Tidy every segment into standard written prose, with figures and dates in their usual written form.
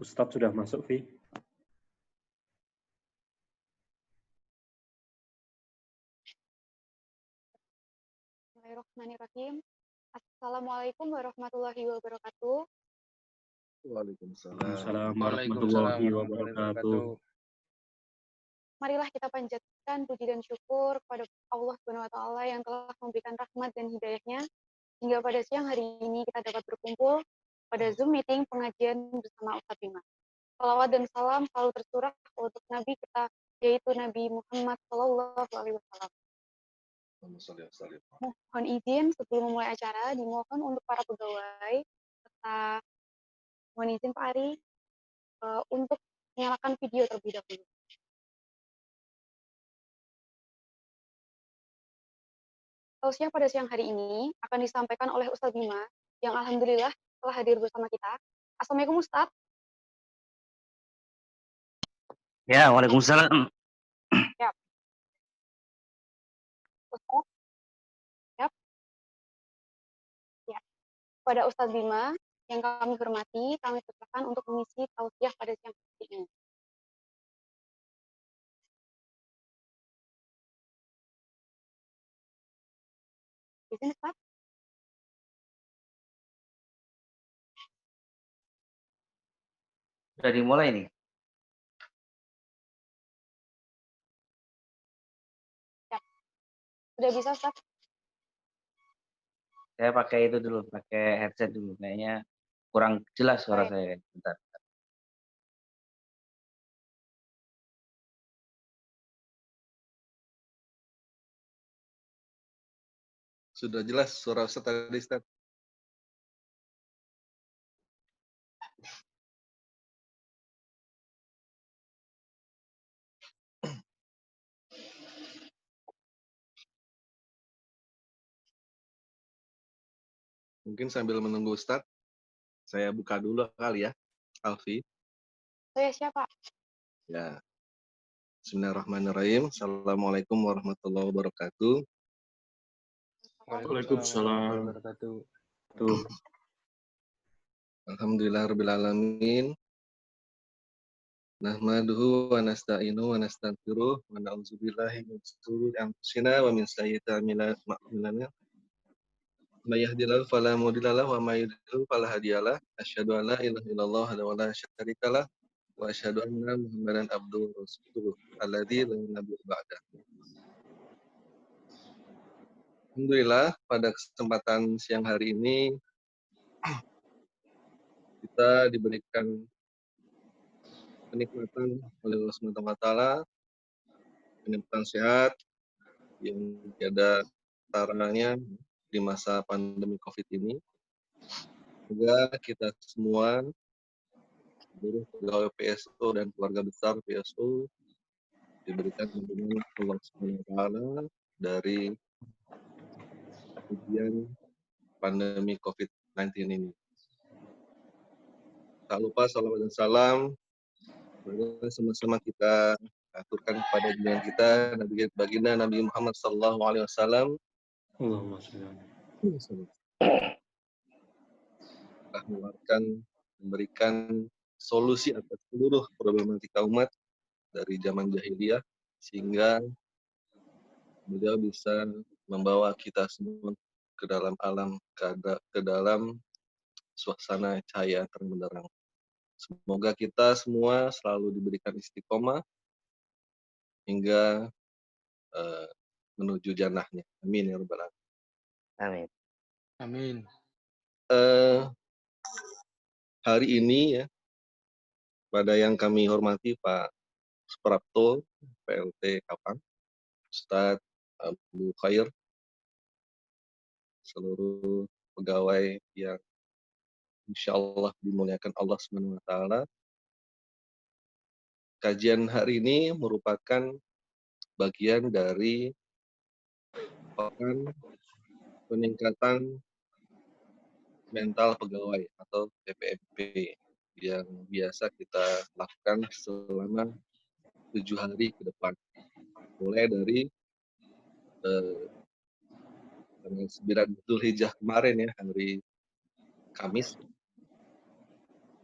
Ustadz sudah masuk, Vi. Bismillahirrahmanirrahim. Assalamualaikum warahmatullahi wabarakatuh. Waalaikumsalam warahmatullahi wabarakatuh. Marilah kita panjatkan puji dan syukur kepada Allah Subhanahu wa taala yang telah memberikan rahmat dan hidayahnya hingga pada siang hari ini kita dapat berkumpul pada Zoom meeting pengajian bersama Ustadz Bima. Salawat dan salam selalu tercurah untuk Nabi kita, yaitu Nabi Muhammad Shallallahu Alaihi Wasallam. Mohon izin sebelum memulai acara, dimohon untuk para pegawai serta mohon izin Pak Ari untuk menyalakan video terlebih dahulu. Tausiah pada siang hari ini akan disampaikan oleh Ustadz Bima yang alhamdulillah telah hadir bersama kita. Assalamualaikum Ustadz. Ya, waalaikumsalam. Ya. Ustadz. Ya. Ya. Pada Ustadz Bima yang kami hormati, kami persilakan untuk mengisi tausiah pada siang hari ini. Izin Ustadz. Sudah dimulai nih. Ya. Sudah bisa Ustadz? Saya pakai itu dulu, pakai headset dulu. Kayaknya kurang jelas suara saya. Bentar. Sudah jelas suara Ustaz tadi, Ustaz. Mungkin sambil menunggu Ustaz, saya buka dulu kali ya, Alfi. Saya siapa? Ya. Bismillahirrahmanirrahim. Assalamualaikum warahmatullahi wabarakatuh. Waalaikumsalam. Alhamdulillahirabbil alamin. Nahmaduhu wa nasta'inu wa nastaghfiruh wa na'udzubillahi min shururi anfusina wa min sayyiati a'malina. May yahdihillahu fala mudilla lahu wa may yudlil fala hadiyalah. Asyhadu an la ilaha illallah wa la syarikalah wa asyhadu anna Muhammadan abduhu wa rasuluh alladzi la nabiyya ba'da. Alhamdulillah pada kesempatan siang hari ini kita diberikan kenikmatan oleh Allah Subhanahu wa taala, kenikmatan sehat yang tiada taranya di masa pandemi Covid ini. Semoga kita semua, seluruh pegawai PSO dan keluarga besar PSO diberikan lindungan Allah Subhanahu wa taala dari ujian pandemi Covid-19 ini. Tak lupa salawat dan salam sama-sama kita aturkan kepada junjungan kita Nabi baginda Nabi Muhammad sallallahu alaihi wasallam. Allahumma sholli memberikan solusi atas seluruh problematika umat dari zaman jahiliyah sehingga beliau bisa membawa kita semua ke dalam alam, ke dalam suasana cahaya terang benderang. Semoga kita semua selalu diberikan istiqomah hingga menuju jannahnya. Amin ya rabbal alamin. Amin. Amin. Hari ini ya, pada yang kami hormati Pak Suprapto, PLT Kapang, Ustadz Abu Khair, seluruh pegawai yang insya Allah dimuliakan Allah Subhanahu wa taala. Kajian hari ini merupakan bagian dari peningkatan mental pegawai atau PPMP yang biasa kita lakukan selama 7 hari ke depan. Mulai dari tanggal 9 Dzulhijjah kemarin ya, hari Kamis,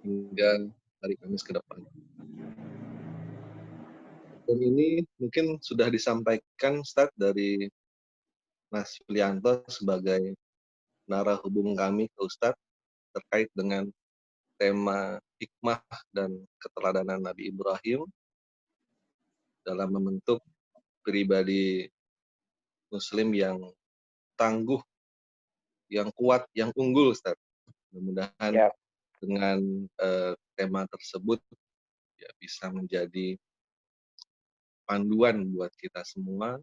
hingga hari Kamis ke depan. Dan ini mungkin sudah disampaikan Ustadz dari Mas Yulianto sebagai narahubung kami ke Ustadz terkait dengan tema hikmah dan keteladanan Nabi Ibrahim dalam membentuk pribadi Muslim yang tangguh, yang kuat, yang unggul, Ustaz. Mudah-mudahan dengan tema tersebut ya bisa menjadi panduan buat kita semua,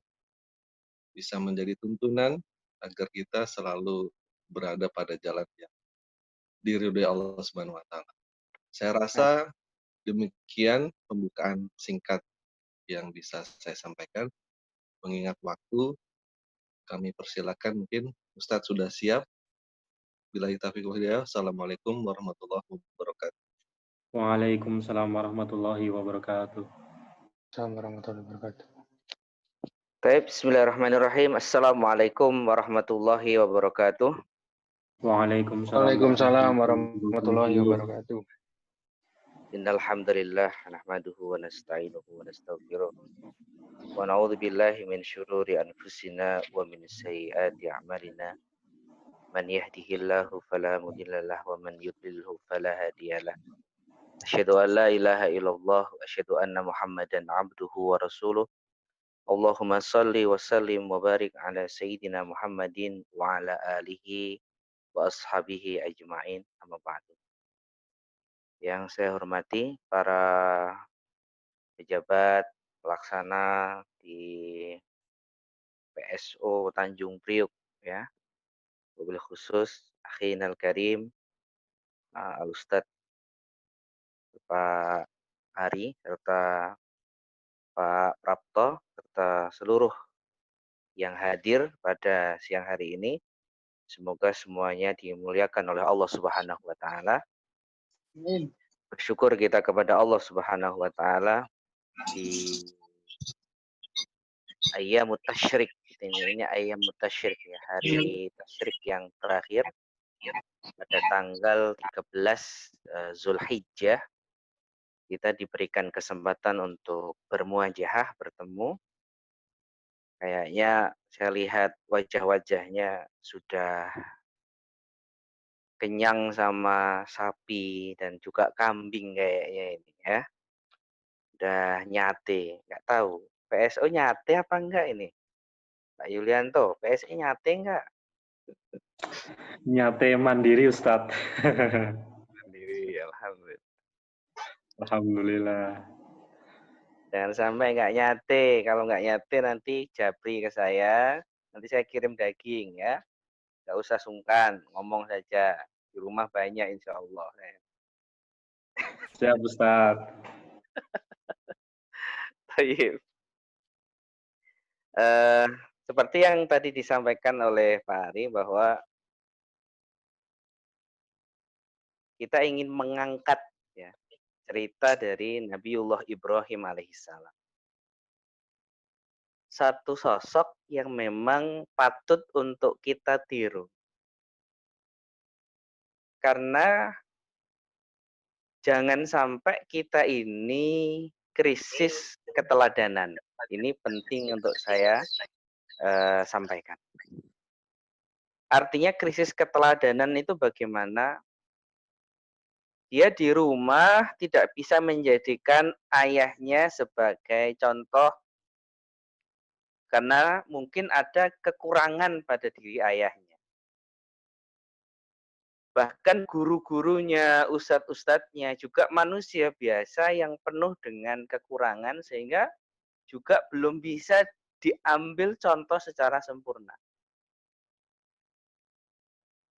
bisa menjadi tuntunan agar kita selalu berada pada jalan yang diridhoi Allah Subhanahu wa taala. Saya rasa demikian pembukaan singkat yang bisa saya sampaikan. Mengingat waktu, kami persilakan mungkin Ustadz sudah siap. Billahi taufiq wal hidayah. Assalamualaikum warahmatullahi wabarakatuh. Waalaikumsalam warahmatullahi wabarakatuh. Assalamualaikum warahmatullahi wabarakatuh. Baik, bismillahirrahmanirrahim. Assalamualaikum warahmatullahi wabarakatuh. Waalaikumsalam warahmatullahi wabarakatuh. Innal hamdalillah nahmaduhu wa nasta'inuhu wa nastaghfiruh. Wa na'udzu billahi min syururi anfusina wa min sayyiati a'malina. Man yahdihillahu fala mudhillalah wa man yudlilhu fala hadiyalah. Asyhadu an la ilaha illallah wa asyhadu anna Muhammadan abduhu wa rasuluh. Allahumma salli wa sallim wa barik ala sayyidina Muhammadin wa ala alihi wa ashabihi ajma'in, amma ba'du. Yang saya hormati para pejabat pelaksana di PSO Tanjung Priuk ya. Wabil khusus akhinal karim Al-Ustadz Pak Ari serta Pak Prapto serta seluruh yang hadir pada siang hari ini. Semoga semuanya dimuliakan oleh Allah Subhanahu wa taala. Bersyukur kita kepada Allah Subhanahu wa taala di Ayyamut Tasyrik. Ini Ayyamut Tasyrik ya, hari tasyrik yang terakhir pada tanggal 13 Zulhijjah. Kita diberikan kesempatan untuk bermuajahah, bertemu. Kayaknya saya lihat wajah-wajahnya sudah kenyang sama sapi dan juga kambing kayaknya ini ya. Udah nyate, nggak tahu. PSO nyate apa enggak ini? Pak Yulianto, PSI nyate enggak? Nyate mandiri Ustadz. Mandiri, alhamdulillah. Alhamdulillah. Jangan sampai nggak nyate. Kalau nggak nyate nanti japri ke saya. Nanti saya kirim daging ya. Nggak usah sungkan, ngomong saja. Di rumah banyak insya Allah. Siap Ustadz. Baik. Seperti yang tadi disampaikan oleh Pak Ari bahwa kita ingin mengangkat ya cerita dari Nabiullah Ibrahim alaihissalam. Satu sosok yang memang patut untuk kita tiru. Karena jangan sampai kita ini krisis keteladanan. Ini penting untuk saya sampaikan. Artinya krisis keteladanan itu bagaimana dia di rumah tidak bisa menjadikan ayahnya sebagai contoh karena mungkin ada kekurangan pada diri ayahnya. Bahkan guru-gurunya, ustadz-ustadznya juga manusia biasa yang penuh dengan kekurangan sehingga juga belum bisa diambil contoh secara sempurna.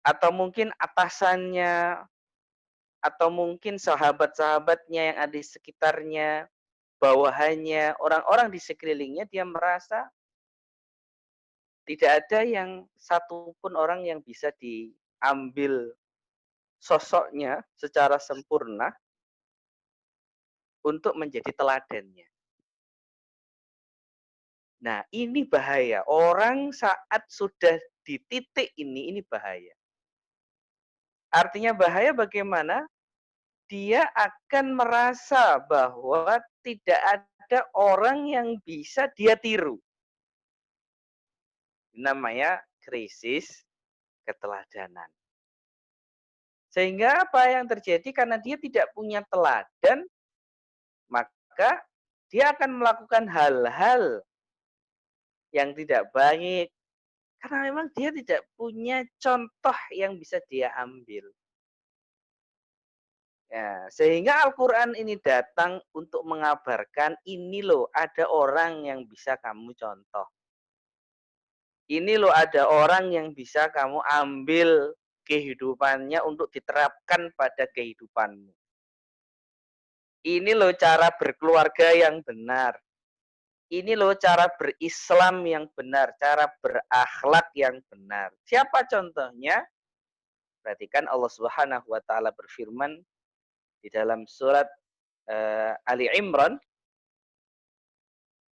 Atau mungkin atasannya, atau mungkin sahabat-sahabatnya yang ada di sekitarnya, bawahannya, orang-orang di sekelilingnya, dia merasa tidak ada yang satupun orang yang bisa diambil sosoknya secara sempurna untuk menjadi teladannya. Nah, ini bahaya. Orang saat sudah di titik ini bahaya. Artinya bahaya bagaimana? dia akan merasa bahwa tidak ada orang yang bisa dia tiru. Namanya krisis keteladanan. Sehingga apa yang terjadi karena dia tidak punya teladan, maka dia akan melakukan hal-hal yang tidak baik karena memang dia tidak punya contoh yang bisa dia ambil. Ya, sehingga Al-Quran ini datang untuk mengabarkan ini loh ada orang yang bisa kamu contoh. Ini loh ada orang yang bisa kamu ambil kehidupannya untuk diterapkan pada kehidupanmu. Ini loh cara berkeluarga yang benar. Ini loh cara berislam yang benar, cara berakhlak yang benar. Siapa contohnya? Perhatikan Allah Subhanahu wa taala berfirman di dalam surat Ali Imran,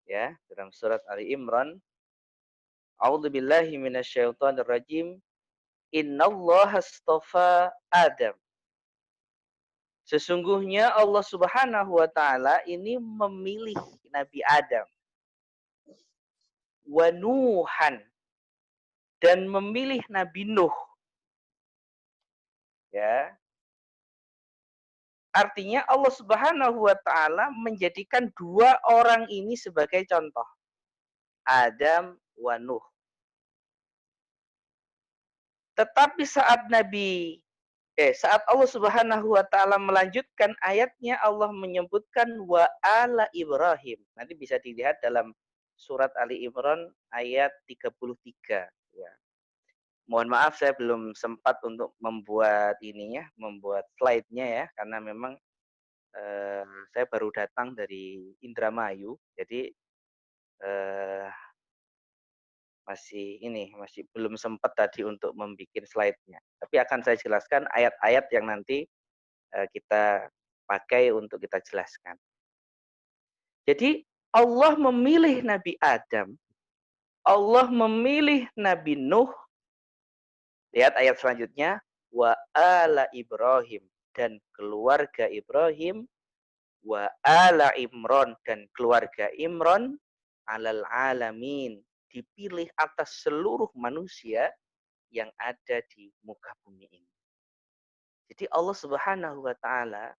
ya, dalam surat Ali Imran, A'udzubillahi minasyaitonirrajim. Innallaha astafa Adam. Sesungguhnya Allah Subhanahu wa taala ini memilih Nabi Adam. Wa Nuhan, dan memilih Nabi Nuh. Ya. Artinya Allah Subhanahu wa taala menjadikan dua orang ini sebagai contoh. Adam wa Nuh. Tetapi saat saat Allah Subhanahu wa taala melanjutkan ayatnya, Allah menyebutkan wa ala Ibrahim. Nanti bisa dilihat dalam surat Ali Imran ayat 33, ya. Mohon maaf saya belum sempat untuk membuat membuat slide-nya ya, karena memang saya baru datang dari Indramayu, jadi masih belum sempat tadi untuk membuat slide-nya. Tapi akan saya jelaskan ayat-ayat yang nanti kita pakai untuk kita jelaskan. Jadi Allah memilih Nabi Adam, Allah memilih Nabi Nuh. Lihat ayat selanjutnya, wa ala Ibrahim, dan keluarga Ibrahim, wa ala Imran, dan keluarga Imran, alal alamin, dipilih atas seluruh manusia yang ada di muka bumi ini. Jadi Allah Subhanahu wa taala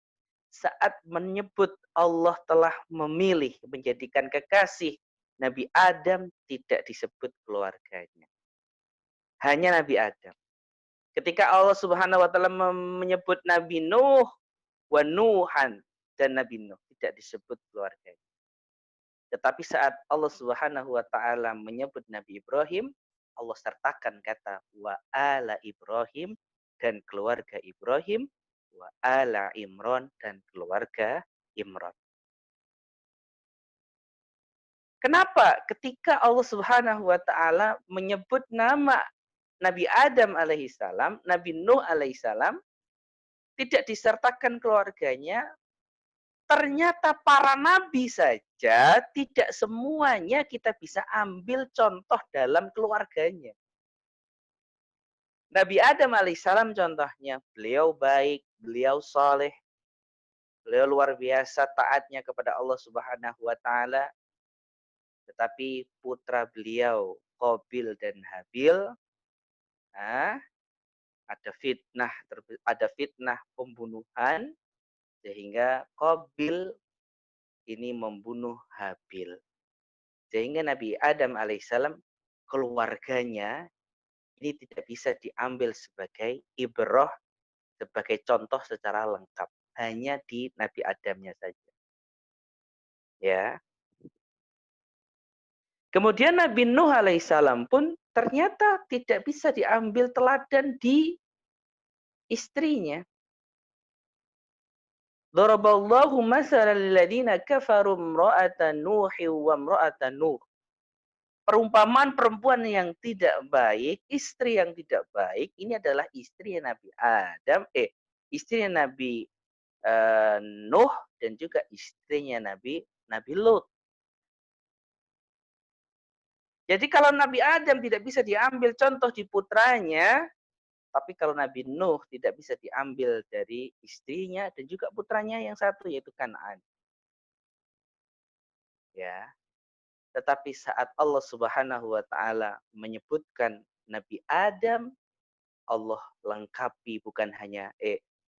saat menyebut Allah telah memilih menjadikan kekasih Nabi Adam, tidak disebut keluarganya. Hanya Nabi Adam. Ketika Allah Subhanahu wa taala menyebut Nabi Nuh wa Nuhan, dan Nabi Nuh tidak disebut keluarganya. Tetapi saat Allah Subhanahu wa taala menyebut Nabi Ibrahim, Allah sertakan kata wa ala Ibrahim, dan keluarga Ibrahim, wa ala Imran, dan keluarga Imran. Kenapa ketika Allah Subhanahu wa taala menyebut nama Nabi Adam alaihissalam, Nabi Nuh alaihissalam, tidak disertakan keluarganya? Ternyata para nabi saja tidak semuanya kita bisa ambil contoh dalam keluarganya. Nabi Adam alaihissalam contohnya, beliau baik, beliau saleh, beliau luar biasa taatnya kepada Allah Subhanahu wa taala. Tetapi putra beliau Qabil dan Habil, ada fitnah pembunuhan, sehingga Qabil ini membunuh Habil. Sehingga Nabi Adam alaihissalam, keluarganya ini tidak bisa diambil sebagai ibrah, sebagai contoh secara lengkap. Hanya di Nabi Adamnya saja. Ya. Kemudian Nabi Nuh alaihissalam pun ternyata tidak bisa diambil teladan di istrinya. Daraballahu masalan lilladzina kafaru imra'atan Nuhi wa imra'atan Nuh. Perumpamaan perempuan yang tidak baik, istri yang tidak baik, ini adalah istri Nabi Adam, istri Nabi Nuh, dan juga istrinya Nabi Lut. Jadi kalau Nabi Adam tidak bisa diambil contoh di putranya, Tapi kalau Nabi Nuh tidak bisa diambil dari istrinya dan juga putranya yang satu yaitu Kan'an. Ya. Tetapi saat Allah Subhanahu wa taala menyebutkan Nabi Adam, Allah lengkapi bukan hanya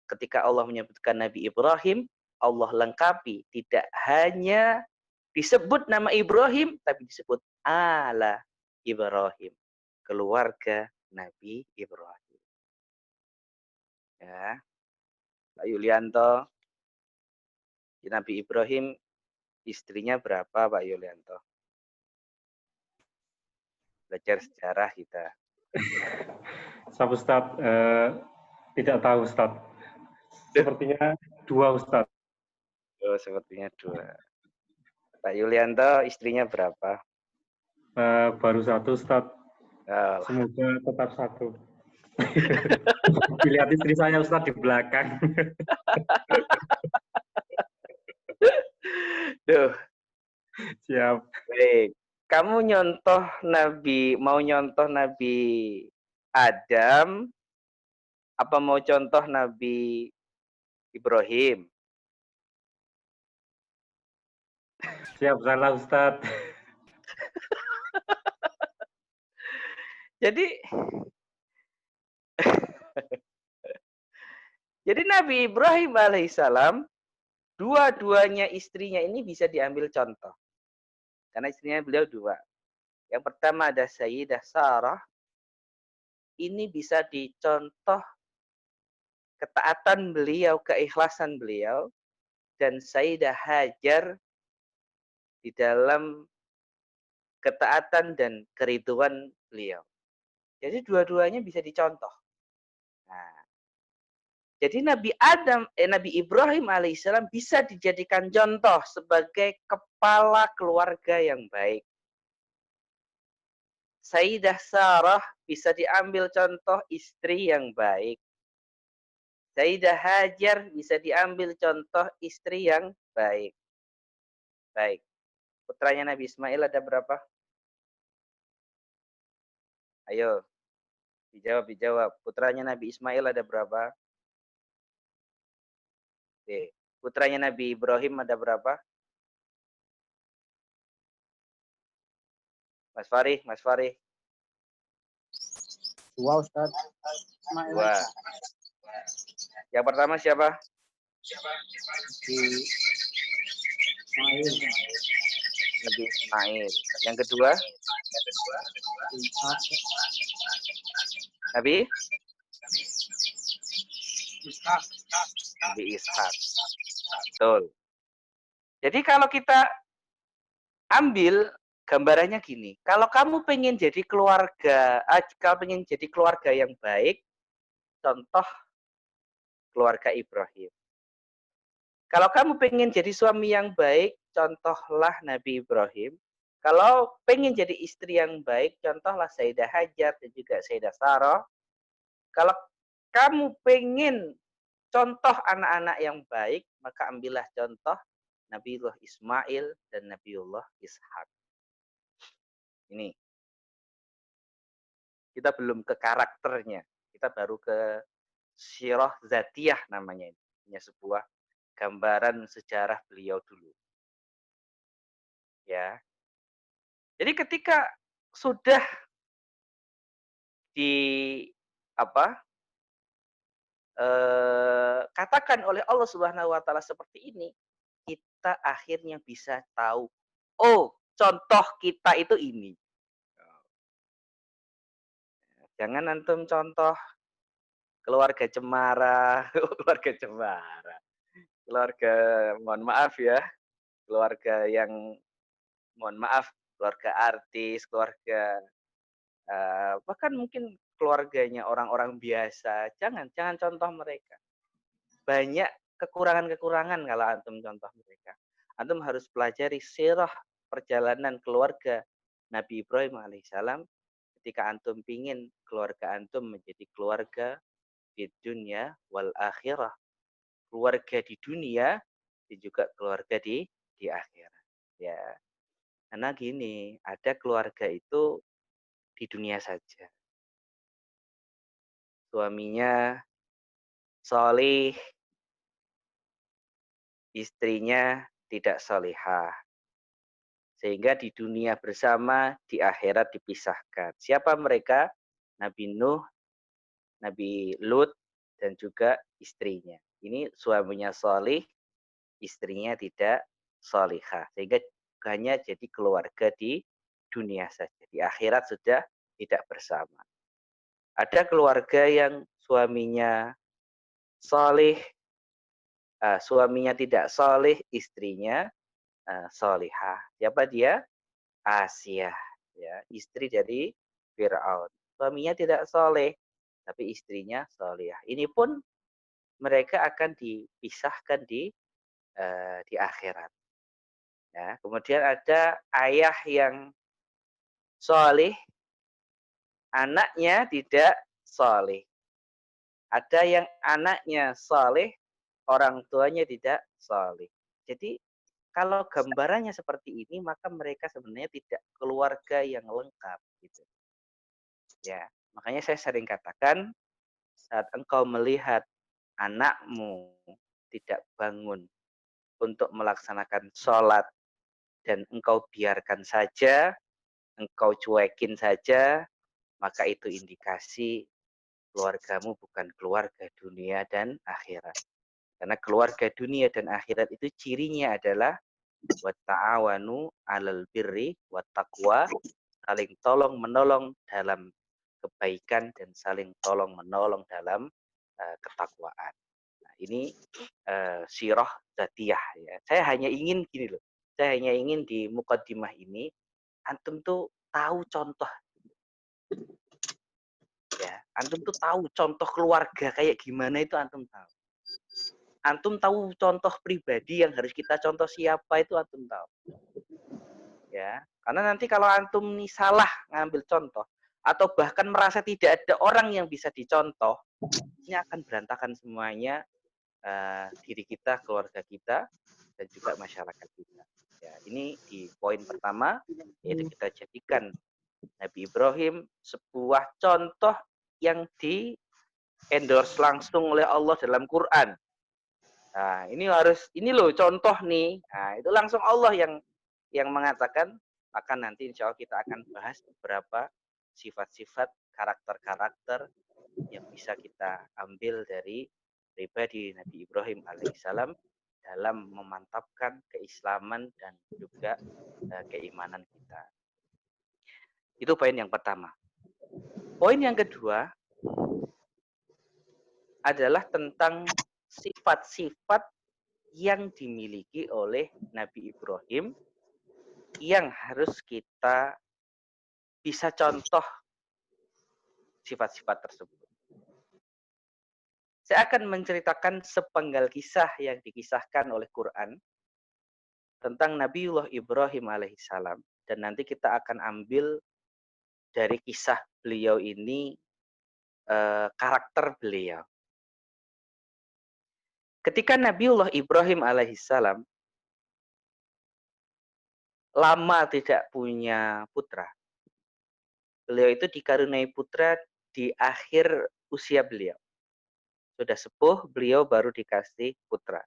ketika Allah menyebutkan Nabi Ibrahim, Allah lengkapi tidak hanya disebut nama Ibrahim tapi disebut ala Ibrahim, keluarga Nabi Ibrahim. Ya, Pak Yulianto, Nabi Ibrahim istrinya berapa Pak Yulianto? Belajar sejarah kita. Siap Ustaz, tidak tahu Ustaz. Sepertinya 2 Ustaz. Oh, sepertinya 2. Pak Yulianto istrinya berapa? Baru 1 Ustaz. Oh. Semoga tetap 1. Dilihat istri saya Ustaz di belakang. Duh. Siap. Baik. Kamu mau nyontoh Nabi Adam apa mau contoh Nabi Ibrahim? Siap salah Ustaz. Jadi Nabi Ibrahim alaihissalam dua-duanya istrinya ini bisa diambil contoh. Karena istrinya beliau 2. Yang pertama ada Sayyidah Sarah. Ini bisa dicontoh ketaatan beliau, keikhlasan beliau. Dan Sayyidah Hajar di dalam ketaatan dan keriduan beliau. Jadi dua-duanya bisa dicontoh. Nah, jadi Nabi Ibrahim alaihissalam bisa dijadikan contoh sebagai kepala keluarga yang baik. Sayyidah Sarah bisa diambil contoh istri yang baik. Sayyidah Hajar bisa diambil contoh istri yang baik. Baik. Putranya Nabi Ismail ada berapa? Ayo. Dijawab. Putranya Nabi Ismail ada berapa? Oke. Putranya Nabi Ibrahim ada berapa? Mas Fari. 2 Ustaz. 2. Yang pertama siapa? Nabi Ismail. Yang kedua? Nabi Ishak. Betul. Jadi kalau kita ambil gambarannya gini, kalau kamu pengen jadi keluarga yang baik, contoh keluarga Ibrahim. Kalau kamu pengen jadi suami yang baik, contohlah Nabi Ibrahim. Kalau pengen jadi istri yang baik, contohlah Sayyidah Hajar dan juga Sayyidah Sarah. Kalau kamu pengen contoh anak-anak yang baik, maka ambillah contoh Nabiullah Ismail dan Nabiullah Ishak. Ini. Kita belum ke karakternya. Kita baru ke sirah zatiyah namanya. Ini sebuah gambaran sejarah beliau dulu. Ya. Jadi ketika sudah katakan oleh Allah Subhanahu wa taala seperti ini, kita akhirnya bisa tahu, oh, contoh kita itu ini. Jangan antum contoh keluarga cemara, keluarga mohon maaf ya, keluarga yang mohon maaf, keluarga artis, keluarga bahkan mungkin keluarganya orang-orang biasa. Jangan contoh mereka. Banyak kekurangan-kekurangan kalau antum contoh mereka. Antum harus pelajari sirah perjalanan keluarga Nabi Ibrahim alaihissalam ketika antum pingin keluarga antum menjadi keluarga di dunia wal akhirah. Keluarga di dunia dan juga keluarga di akhirat. Ya. Karena gini, ada keluarga itu di dunia saja. suaminya solih, istrinya tidak solihah. Sehingga di dunia bersama, di akhirat dipisahkan. Siapa mereka? Nabi Nuh, Nabi Lut, dan juga istrinya. Ini suaminya solih, istrinya tidak solihah. Sehingga hanya jadi keluarga di dunia saja. Di akhirat sudah tidak bersama. Ada keluarga yang suaminya solih, suaminya tidak solih, istrinya solihah. Siapa dia? Asia, ya, istri dari Fir'aun. Suaminya tidak soleh, tapi istrinya solihah. Ini pun mereka akan dipisahkan di akhirat. Ya, kemudian ada ayah yang soleh, anaknya tidak soleh. Ada yang anaknya soleh, orang tuanya tidak soleh. Jadi kalau gambarannya seperti ini, maka mereka sebenarnya tidak keluarga yang lengkap. Gitu. Ya, makanya saya sering katakan, saat engkau melihat anakmu tidak bangun untuk melaksanakan sholat, dan engkau biarkan saja, engkau cuekin saja, maka itu indikasi keluargamu bukan keluarga dunia dan akhirat. Karena keluarga dunia dan akhirat itu cirinya adalah wata'awanu 'alal birri wattaqwa, saling tolong menolong dalam kebaikan dan saling tolong menolong dalam ketakwaan. Nah, ini sirah dzatiyah ya. Saya hanya ingin gini loh. Saya hanya ingin di mukaddimah ini antum tuh tahu contoh ya. Antum tuh tahu contoh keluarga kayak gimana itu antum tahu. Antum tahu contoh pribadi yang harus kita contoh siapa itu antum tahu. Ya, karena nanti kalau antum nih salah ngambil contoh atau bahkan merasa tidak ada orang yang bisa dicontoh, ini akan berantakan semuanya diri kita, keluarga kita, dan juga masyarakat kita. Ya, ini di poin pertama, yaitu kita jadikan Nabi Ibrahim sebuah contoh yang di-endorse langsung oleh Allah dalam Quran. Nah, ini loh contoh nih. Nah, itu langsung Allah yang mengatakan, maka nanti insya Allah kita akan bahas beberapa sifat-sifat, karakter-karakter yang bisa kita ambil dari pribadi Nabi Ibrahim alaihissalam dalam memantapkan keislaman dan juga keimanan kita. Itu poin yang pertama. Poin yang kedua adalah tentang sifat-sifat yang dimiliki oleh Nabi Ibrahim yang harus kita bisa contoh sifat-sifat tersebut. Saya akan menceritakan sepenggal kisah yang dikisahkan oleh Quran tentang Nabiullah Ibrahim alaihissalam, dan nanti kita akan ambil dari kisah beliau ini karakter beliau. Ketika Nabiullah Ibrahim alaihissalam lama tidak punya putra, beliau itu dikaruniai putra di akhir usia beliau. Sudah sepuh, beliau baru dikasih putra.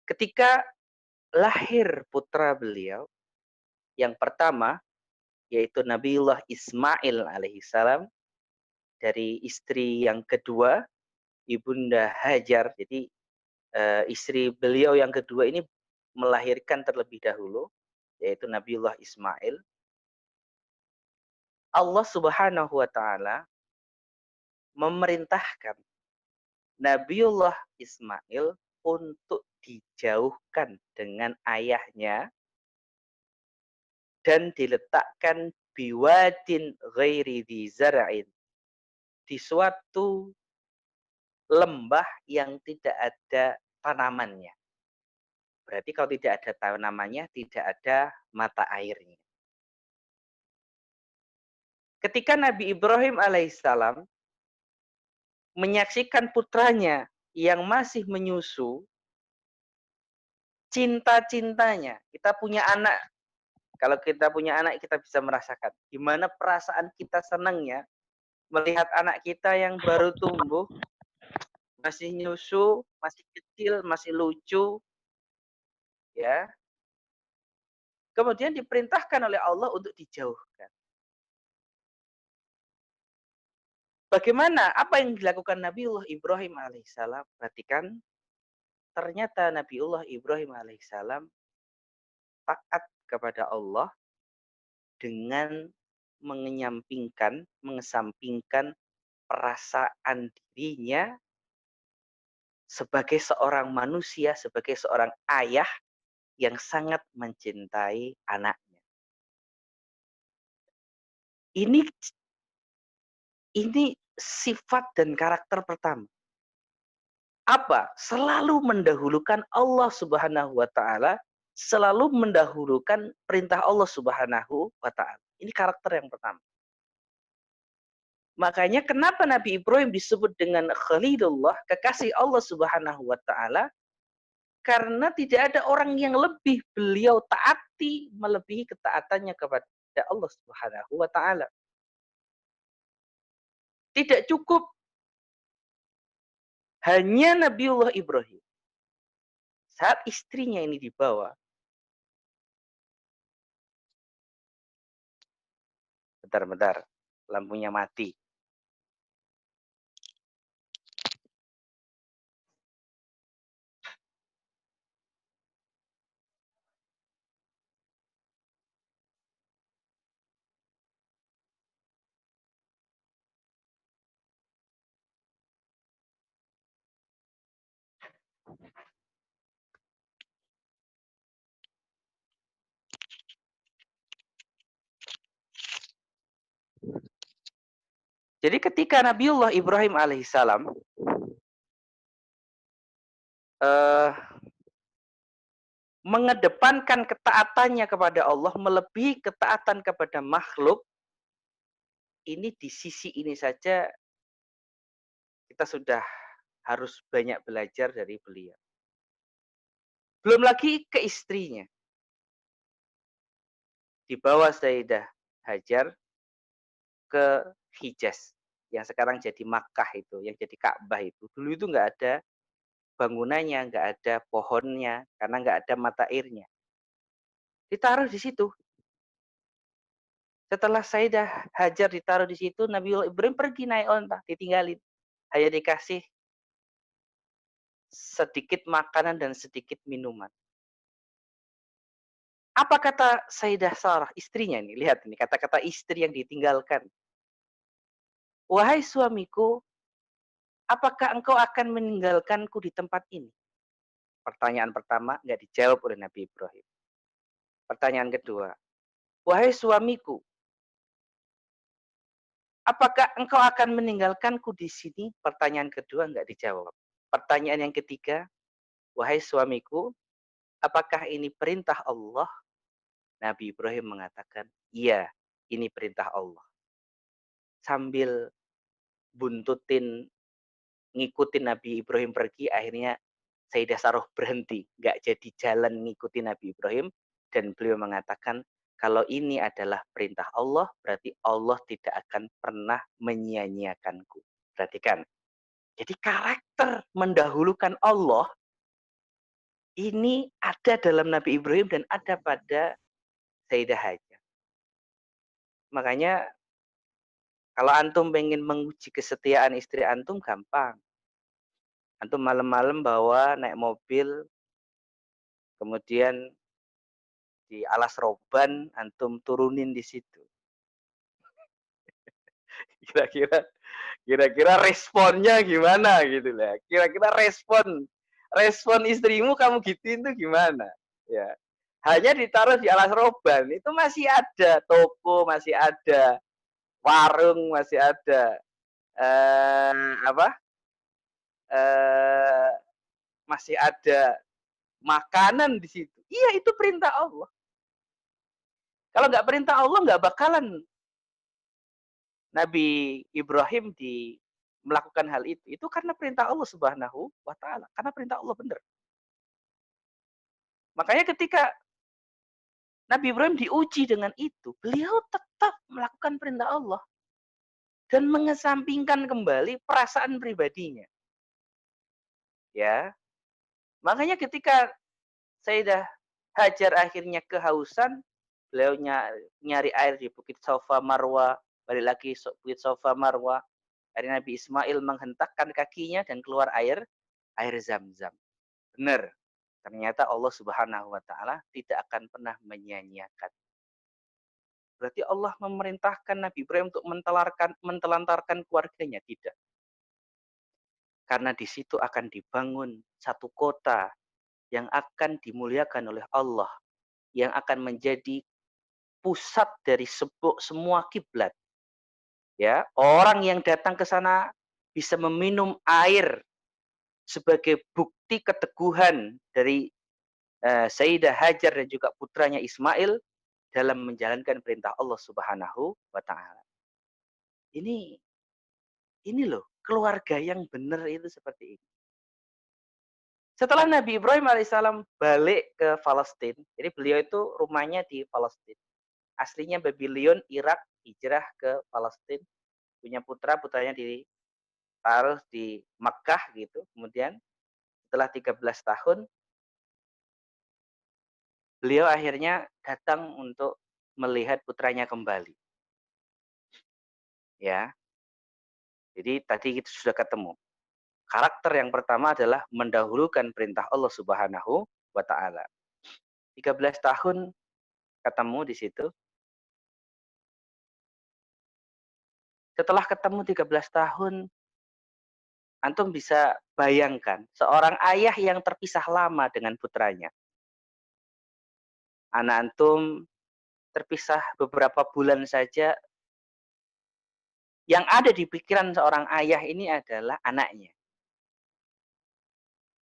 Ketika lahir putra beliau, yang pertama, yaitu Nabiullah Ismail alaihissalam, dari istri yang kedua, Ibunda Hajar. Jadi istri beliau yang kedua ini melahirkan terlebih dahulu, yaitu Nabiullah Ismail. Allah Subhanahu wa taala memerintahkan Nabiullah Ismail untuk dijauhkan dengan ayahnya dan diletakkan biwadin ghairi dzi zar'in, di suatu lembah yang tidak ada tanamannya. Berarti kalau tidak ada tanamannya, tidak ada mata airnya. Ketika Nabi Ibrahim alaihissalam menyaksikan putranya yang masih menyusu, cinta-cintanya, kita punya anak, kalau kita punya anak kita bisa merasakan gimana perasaan kita senangnya melihat anak kita yang baru tumbuh, masih nyusu, masih kecil, masih lucu, ya. Kemudian diperintahkan oleh Allah untuk dijauhkan. Bagaimana? Apa yang dilakukan Nabiullah Ibrahim alaihissalam? Perhatikan, ternyata Nabiullah Ibrahim alaihissalam taat kepada Allah dengan mengesampingkan perasaan dirinya sebagai seorang manusia, sebagai seorang ayah yang sangat mencintai anaknya. Ini sifat dan karakter pertama. Apa? Selalu mendahulukan Allah Subhanahu wa taala, selalu mendahulukan perintah Allah Subhanahu wa taala. Ini karakter yang pertama. Makanya kenapa Nabi Ibrahim disebut dengan Khalilullah, kekasih Allah Subhanahu wa taala? Karena tidak ada orang yang lebih beliau taati melebihi ketaatannya kepada Allah Subhanahu wa taala. Tidak cukup hanya Nabiullah Ibrahim. Saat istrinya ini dibawa, bentar, lampunya mati. Jadi ketika Nabiullah Ibrahim alaihissalam mengedepankan ketaatannya kepada Allah melebihi ketaatan kepada makhluk, ini di sisi ini saja kita sudah harus banyak belajar dari beliau. Belum lagi ke istrinya. Dibawa Sayyidah Hajar ke Hijaz, yang sekarang jadi Makkah itu, yang jadi Ka'bah itu. Dulu itu nggak ada bangunannya, nggak ada pohonnya, karena nggak ada mata airnya. Ditaruh di situ. Setelah Sayyidah Hajar ditaruh di situ, Nabiullah Ibrahim pergi naik onta, ditinggalin. Hanya dikasih sedikit makanan dan sedikit minuman. Apa kata Sayyidah Sarah, istrinya ini? Lihat ini, kata-kata istri yang ditinggalkan. Wahai suamiku, apakah engkau akan meninggalkanku di tempat ini? Pertanyaan pertama nggak dijawab oleh Nabi Ibrahim. Pertanyaan kedua, wahai suamiku, apakah engkau akan meninggalkanku di sini? Pertanyaan kedua nggak dijawab. Pertanyaan yang ketiga, wahai suamiku, apakah ini perintah Allah? Nabi Ibrahim mengatakan, iya, ini perintah Allah. Sambil buntutin, ngikutin Nabi Ibrahim pergi, akhirnya Sayyidah Sarah berhenti. Nggak jadi jalan ngikutin Nabi Ibrahim. Dan beliau mengatakan, kalau ini adalah perintah Allah, berarti Allah tidak akan pernah menyia-nyiakanku. Perhatikan. Jadi karakter mendahulukan Allah, ini ada dalam Nabi Ibrahim dan ada pada Sayyidah Hajar. Makanya kalau antum pengen menguji kesetiaan istri antum, gampang. Antum malam-malam bawa naik mobil, kemudian di alas roban, antum turunin di situ. Kira-kira responnya gimana gitu lah. Kira-kira respon istrimu kamu gituin tuh gimana? Ya. Hanya ditaruh di alas roban, itu masih ada toko, masih ada warung, masih ada masih ada makanan di situ. Iya, itu perintah Allah. Kalau nggak perintah Allah, nggak bakalan Nabi Ibrahim melakukan hal itu. Itu karena perintah Allah Subhanahu wa taala, karena perintah Allah benar. Makanya ketika Nabi Ibrahim diuji dengan itu, beliau tetap melakukan perintah Allah. dan mengesampingkan kembali perasaan pribadinya. Ya, makanya ketika Sayyidah Hajar akhirnya kehausan, beliau nyari air di Bukit Safa Marwa, balik lagi Bukit Safa Marwa. Akhirnya Nabi Ismail menghentakkan kakinya dan keluar air Zam-Zam. Benar, ternyata Allah Subhanahu wa taala tidak akan pernah menyia-nyiakan. Berarti Allah memerintahkan Nabi Ibrahim untuk mentelantarkan keluarganya, tidak. Karena di situ akan dibangun satu kota yang akan dimuliakan oleh Allah, yang akan menjadi pusat dari semua kiblat. Ya, orang yang datang ke sana bisa meminum air sebagai bukti keteguhan dari Sayyidah Hajar dan juga putranya Ismail dalam menjalankan perintah Allah Subhanahu wa taala. Ini loh, keluarga yang benar itu seperti ini. Setelah Nabi Ibrahim alaihissalam balik ke Palestina, jadi beliau itu rumahnya di Palestina. Aslinya Babylon, Irak, hijrah ke Palestina. Punya putranya ditaruh di Makkah gitu. Kemudian setelah 13 tahun, beliau akhirnya datang untuk melihat putranya kembali. Ya. Jadi tadi kita sudah ketemu. Karakter yang pertama adalah mendahulukan perintah Allah Subhanahu wa taala. 13 tahun ketemu di situ. Setelah ketemu 13 tahun, antum bisa bayangkan seorang ayah yang terpisah lama dengan putranya. Anak antum terpisah beberapa bulan saja, yang ada di pikiran seorang ayah ini adalah anaknya.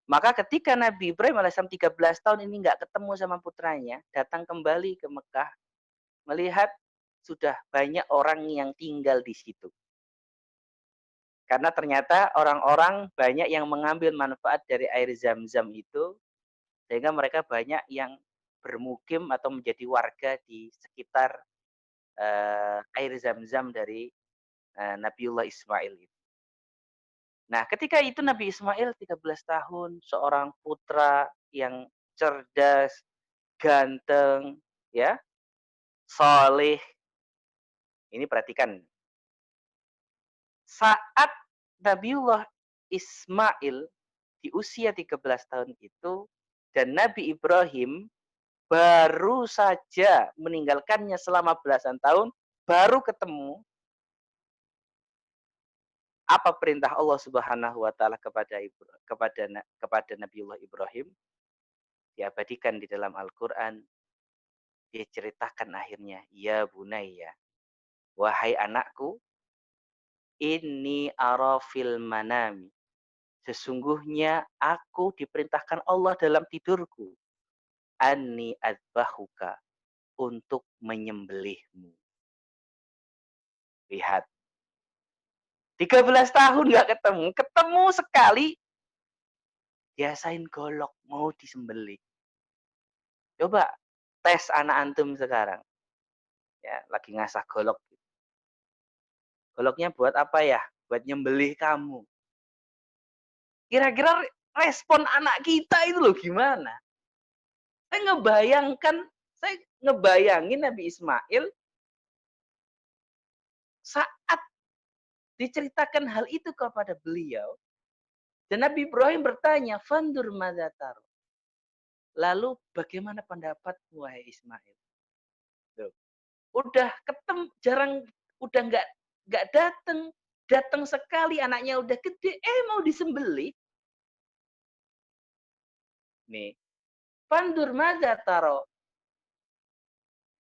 Maka ketika Nabi Ibrahim alaihissalam 13 tahun ini nggak ketemu sama putranya, datang kembali ke Mekah, melihat sudah banyak orang yang tinggal di situ. Karena ternyata orang-orang banyak yang mengambil manfaat dari air Zam-Zam itu, sehingga mereka banyak yang bermukim atau menjadi warga di sekitar air Zam-Zam dari Nabiullah Ismail itu. Nah, ketika itu Nabi Ismail 13 tahun, seorang putra yang cerdas, ganteng, ya, soleh. Ini perhatikan. Saat Nabiullah Ismail di usia 13 tahun itu, dan Nabi Ibrahim baru saja meninggalkannya selama belasan tahun, baru ketemu. Apa perintah Allah Subhanahu wa taala kepada Nabiullah Ibrahim? Diabadikan di dalam Al-Qur'an. Dia ceritakan akhirnya, ya bunayya, wahai anakku, inni ara fil manami. Sesungguhnya aku diperintahkan Allah dalam tidurku, anni adzbahuka, untuk menyembelihmu. Lihat, 13 tahun nggak ketemu sekali, diasain golok, mau disembelih. Coba tes anak antum sekarang. Ya, lagi ngasah golok. Goloknya buat apa ya? Buat nyembelih kamu. Kira-kira respon anak kita itu loh gimana? Saya ngebayangin Nabi Ismail saat diceritakan hal itu kepada beliau, dan Nabi Ibrahim bertanya, "Fandur madzatar." Lalu bagaimana pendapatmu wahai Ismail? Tuh. Udah ketemu udah nggak datang sekali, anaknya udah gede, mau disembelih. Nih, "Fandur madzataro."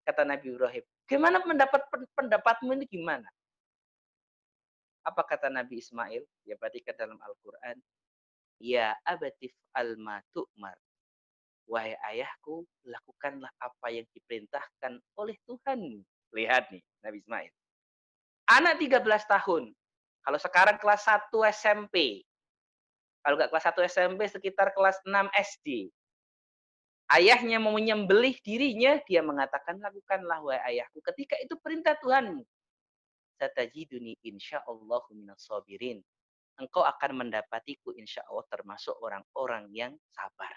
Kata Nabi Ibrahim, "Gimana pendapatmu ini gimana?" Apa kata Nabi Ismail? Ya, perhatikan dalam Al-Quran. Ya abatif al-ma tu'mar. Wahai ayahku, lakukanlah apa yang diperintahkan oleh Tuhan. Lihat nih, Nabi Ismail. Anak 13 tahun. Kalau sekarang kelas 1 SMP. Kalau nggak kelas 1 SMP, sekitar kelas 6 SD. Ayahnya mau menyembelih dirinya, dia mengatakan, lakukanlah wahai ayahku. Ketika itu perintah Tuhanmu. satajiduni insyaallahu minas sabirin. Engkau akan mendapatiku insya Allah termasuk orang-orang yang sabar.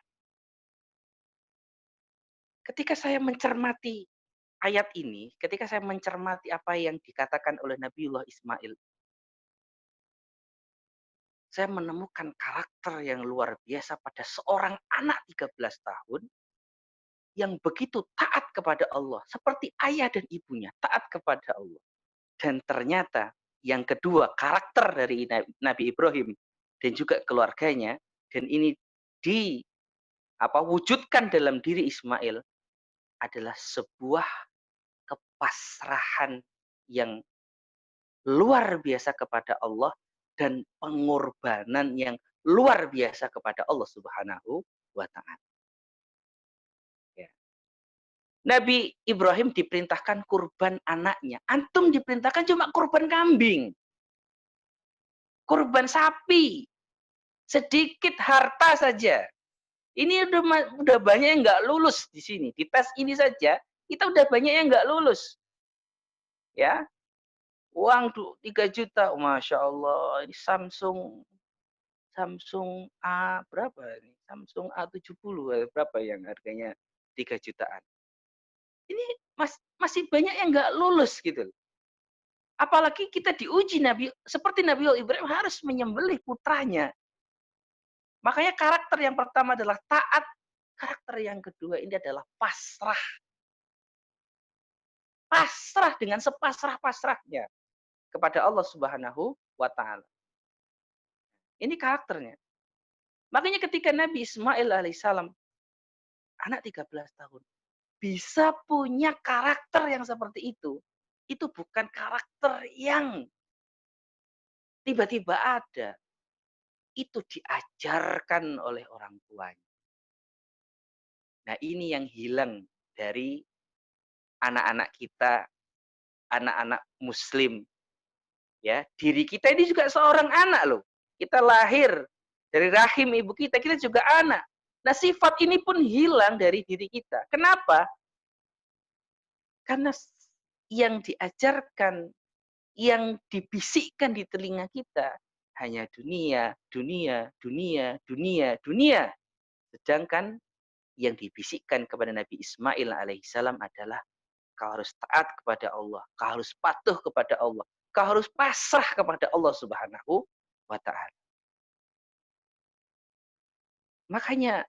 Ketika saya mencermati ayat ini, ketika saya mencermati apa yang dikatakan oleh Nabiullah Ismail, saya menemukan karakter yang luar biasa pada seorang anak 13 tahun yang begitu taat kepada Allah. Seperti ayah dan ibunya taat kepada Allah. Dan ternyata yang kedua, karakter dari Nabi Ibrahim dan juga keluarganya, dan ini wujudkan dalam diri Ismail, adalah sebuah kepasrahan yang luar biasa kepada Allah dan pengorbanan yang luar biasa kepada Allah Subhanahu wa Ta'ala. Ya. Nabi Ibrahim diperintahkan kurban anaknya. Antum diperintahkan cuma kurban kambing. Kurban sapi. Sedikit harta saja. Ini udah banyak yang nggak lulus di sini. Di tes ini saja, kita udah banyak yang nggak lulus. Ya. Uang 3 juta. Masya Allah. Ini Samsung A berapa ini? Samsung A70 berapa yang harganya 3 jutaan. Ini masih banyak yang nggak lulus gitu. Apalagi kita diuji seperti Nabi Ibrahim harus menyembelih putranya. Makanya karakter yang pertama adalah taat. Karakter yang kedua ini adalah pasrah. Pasrah dengan sepasrah-pasrahnya kepada Allah Subhanahu wa Ta'ala. Ini karakternya. Makanya ketika Nabi Ismail alaihissalam, anak 13 tahun, bisa punya karakter yang seperti itu bukan karakter yang tiba-tiba ada. Itu diajarkan oleh orang tuanya. Nah, ini yang hilang dari anak-anak kita, anak-anak muslim. Ya, diri kita ini juga seorang anak loh. Kita lahir dari rahim ibu kita juga anak. Nah, sifat ini pun hilang dari diri kita. Kenapa? Karena yang diajarkan, yang dibisikkan di telinga kita hanya dunia, dunia, dunia, dunia, dunia. Sedangkan yang dibisikkan kepada Nabi Ismail alaihissalam adalah kau harus taat kepada Allah, kau harus patuh kepada Allah, kau harus pasrah kepada Allah Subhanahu wa Ta'ala. Makanya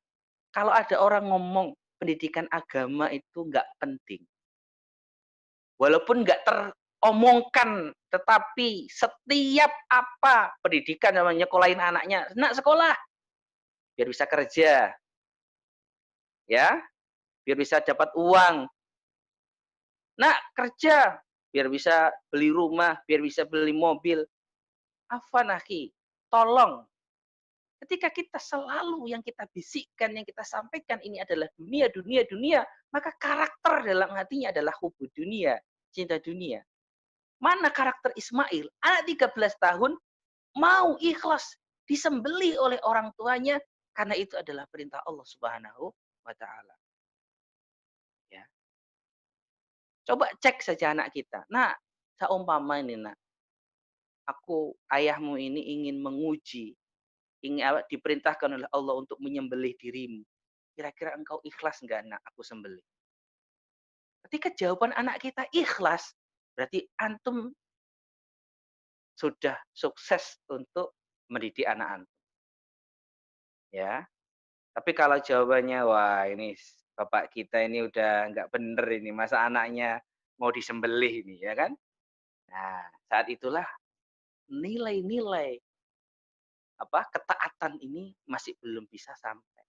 kalau ada orang ngomong pendidikan agama itu nggak penting, walaupun nggak teromongkan, tetapi setiap apa pendidikan namanya nyekolahin anaknya, nak sekolah biar bisa kerja, ya, biar bisa dapat uang, nak kerja biar bisa beli rumah, biar bisa beli mobil. Afwan akhi, tolong. Ketika kita selalu yang kita bisikkan, yang kita sampaikan ini adalah dunia, dunia, dunia, maka karakter dalam hatinya adalah hubud dunia, cinta dunia. Mana karakter Ismail? Anak 13 tahun mau ikhlas disembelih oleh orang tuanya karena itu adalah perintah Allah Subhanahu wa Ta'ala. Ya. Coba cek saja anak kita. Nah, seumpama ini nak, ayahmu ini ingin menguji, ingin diperintahkan oleh Allah untuk menyembelih dirimu. Kira-kira engkau ikhlas enggak nak aku sembelih? Ketika jawaban anak kita ikhlas, berarti antum sudah sukses untuk mendidik anak antum. Ya. Tapi kalau jawabannya, wah ini bapak kita ini udah enggak bener ini, masa anaknya mau disembelih ini, ya kan? Nah, saat itulah nilai-nilai ketaatan ini masih belum bisa sampai.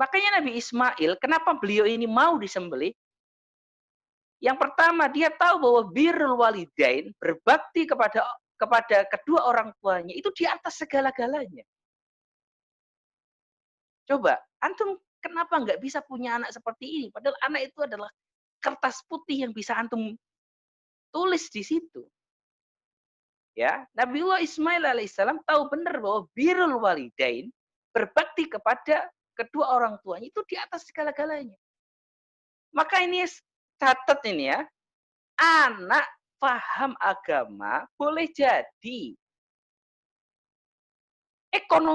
Makanya Nabi Ismail, kenapa beliau ini mau disembelih? Yang pertama, dia tahu bahwa birrul walidain, berbakti kepada kedua orang tuanya, itu di atas segala-galanya. Coba, antum kenapa nggak bisa punya anak seperti ini? Padahal anak itu adalah kertas putih yang bisa antum tulis di situ. Ya, Nabiullah Ismail alaihissalam tahu benar bahwa birrul walidain, berbakti kepada kedua orang tuanya itu di atas segala-galanya. Maka ini catat ini ya, anak paham agama boleh jadi ekonomi